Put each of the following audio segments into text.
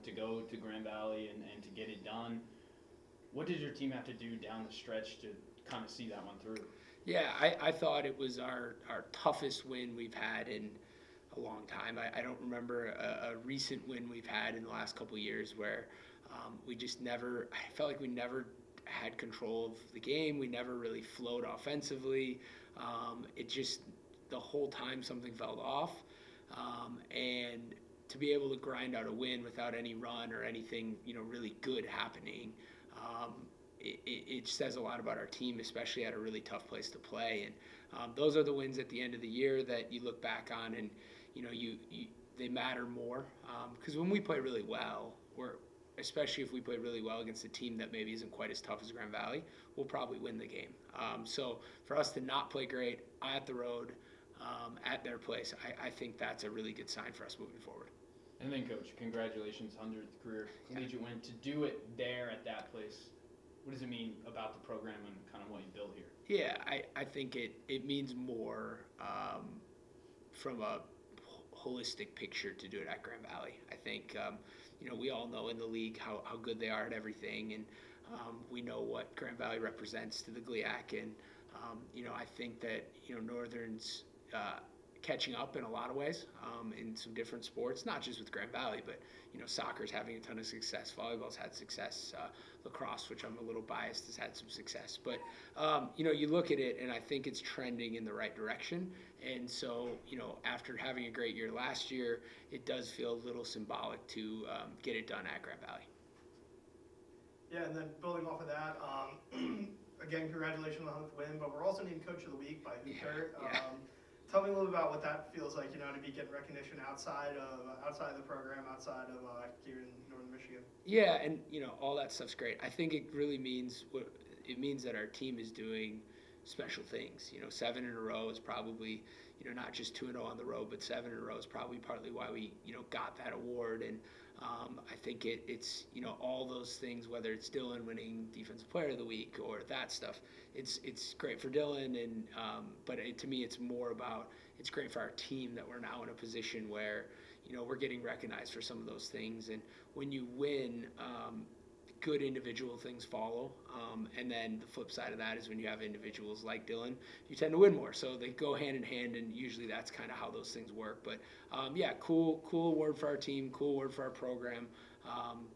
to go to Grand Valley and to get it done. What did your team have to do down the stretch to kind of see that one through? Yeah, I thought it was our toughest win we've had in a long time. I don't remember a recent win we've had in the last couple of years where we just never, I felt like we never had control of the game. We never really flowed offensively. It just, the whole time something felt off. And to be able to grind out a win without any run or anything, really good happening, it says a lot about our team, especially at a really tough place to play. And those are the wins at the end of the year that you look back on, and you they matter more because when we play really well, especially if we play really well against a team that maybe isn't quite as tough as Grand Valley, we'll probably win the game. So for us to not play great at the road, at their place, I think that's a really good sign for us moving forward. And then, Coach, congratulations, 100th career collegiate win. To do it there at that place, what does it mean about the program and kind of what you build here? Yeah, I think it means more from a holistic picture to do it at Grand Valley. I think, we all know in the league how good they are at everything, and we know what Grand Valley represents to the GLIAC, and, I think that, Northern's catching up in a lot of ways in some different sports, not just with Grand Valley, but soccer's having a ton of success, volleyball's had success, lacrosse, which I'm a little biased, has had some success, but you look at it and I think it's trending in the right direction. And so after having a great year last year, it does feel a little symbolic to get it done at Grand Valley. Yeah, and then building off of that, again, congratulations on the win, but we're also named Coach of the Week by Hootert. Yeah. Tell me a little about what that feels like, to be getting recognition outside of the program, outside of here in Northern Michigan. Yeah, and all that stuff's great. I think it really means that our team is doing special things. 7 in a row is probably not just 2-0 on the road, but 7 in a row is probably partly why we got that award. And I think it's all those things, whether it's Dylan winning Defensive Player of the Week or that stuff. It's great for Dylan, and but to me it's more about it's great for our team that we're now in a position where we're getting recognized for some of those things. And when you win, good individual things follow, and then the flip side of that is when you have individuals like Dylan, you tend to win more. So they go hand in hand, and usually that's kind of how those things work. But yeah, cool award for our team, cool award for our program.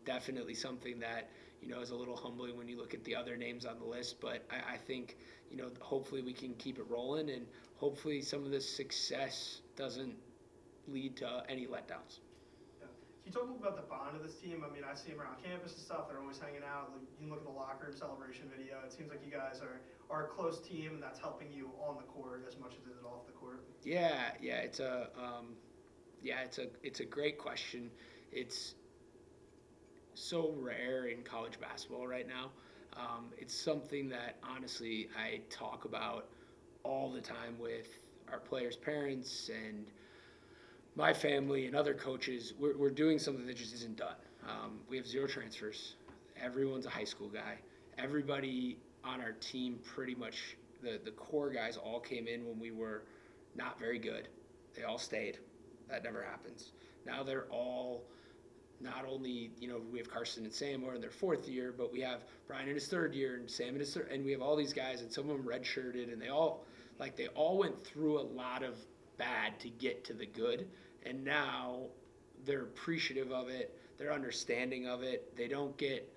Definitely something that is a little humbling when you look at the other names on the list. But I think hopefully we can keep it rolling, and hopefully some of this success doesn't lead to any letdowns. Can you talk a little about the bond of this team? I mean, I see them around campus and stuff. They're always hanging out. Like, you can look at the locker room celebration video. It seems like you guys are a close team, and that's helping you on the court as much as it is off the court. Yeah, it's a great question. It's so rare in college basketball right now. It's something that honestly I talk about all the time with our players' parents and my family and other coaches. We're doing something that just isn't done. We have 0 transfers. Everyone's a high school guy. Everybody on our team, pretty much the core guys, all came in when we were not very good. They all stayed. That never happens. Now they're all not only, we have Carson and Sam are in their 4th year, but we have Brian in his 3rd year and Sam in his 3rd, and we have all these guys, and some of them redshirted, and they all went through a lot of bad to get to the good, and now they're appreciative of it, they're understanding of it, they don't get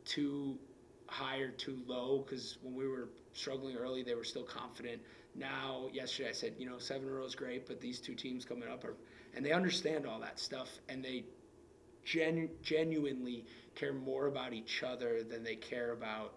too high or too low, because when we were struggling early they were still confident. Now, yesterday I said 7 in a row is great, but these 2 teams coming up and they understand all that stuff, and they genuinely care more about each other than they care about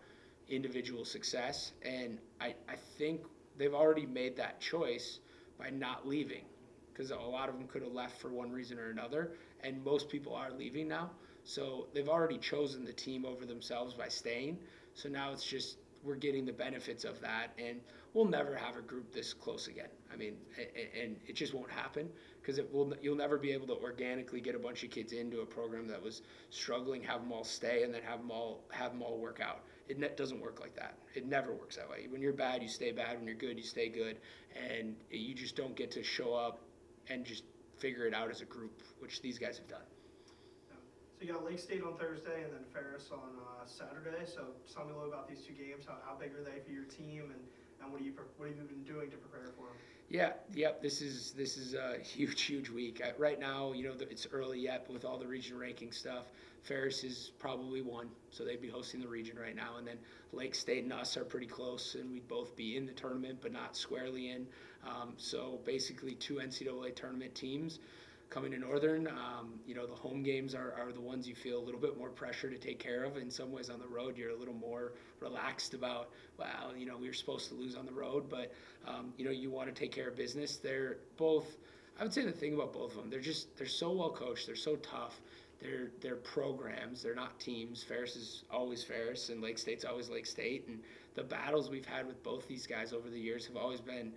individual success. And I think they've already made that choice by not leaving, because a lot of them could have left for one reason or another, and most people are leaving now. So they've already chosen the team over themselves by staying. So now it's just we're getting the benefits of that, and we'll never have a group this close again. I mean, and it just won't happen, because you'll never be able to organically get a bunch of kids into a program that was struggling, have them all stay, and then have them all work out. It doesn't work like that. It never works that way. When you're bad, you stay bad. When you're good, you stay good, and you just don't get to show up and just figure it out as a group, which these guys have done. So you got Lake State on Thursday and then Ferris on Saturday. So tell me a little about these two games. How big are they for your team, and what have you been doing to prepare for them? Yeah, yep. This is a huge week. Right now, it's early yet with all the region ranking stuff. Ferris is probably one, so they'd be hosting the region right now, and then Lake State and us are pretty close, and we'd both be in the tournament, but not squarely in. So basically, two NCAA tournament teams coming to Northern. The home games are the ones you feel a little bit more pressure to take care of. In some ways, on the road, you're a little more relaxed about, well, we were supposed to lose on the road, but you want to take care of business. They're both, I would say the thing about both of them, they're so well coached, they're so tough. They're programs, they're not teams. Ferris is always Ferris, and Lake State's always Lake State. And the battles we've had with both these guys over the years have always been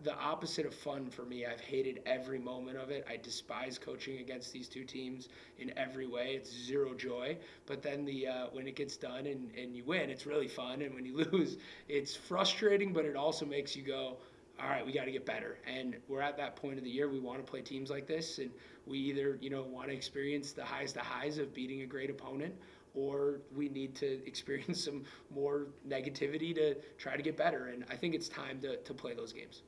the opposite of fun for me. I've hated every moment of it. I despise coaching against these two teams in every way. It's zero joy. But then when it gets done and you win, it's really fun. And when you lose, it's frustrating, but it also makes you go, all right, we got to get better. And we're at that point of the year. We want to play teams like this, and we either want to experience the highs of beating a great opponent, or we need to experience some more negativity to try to get better. And I think it's time to play those games.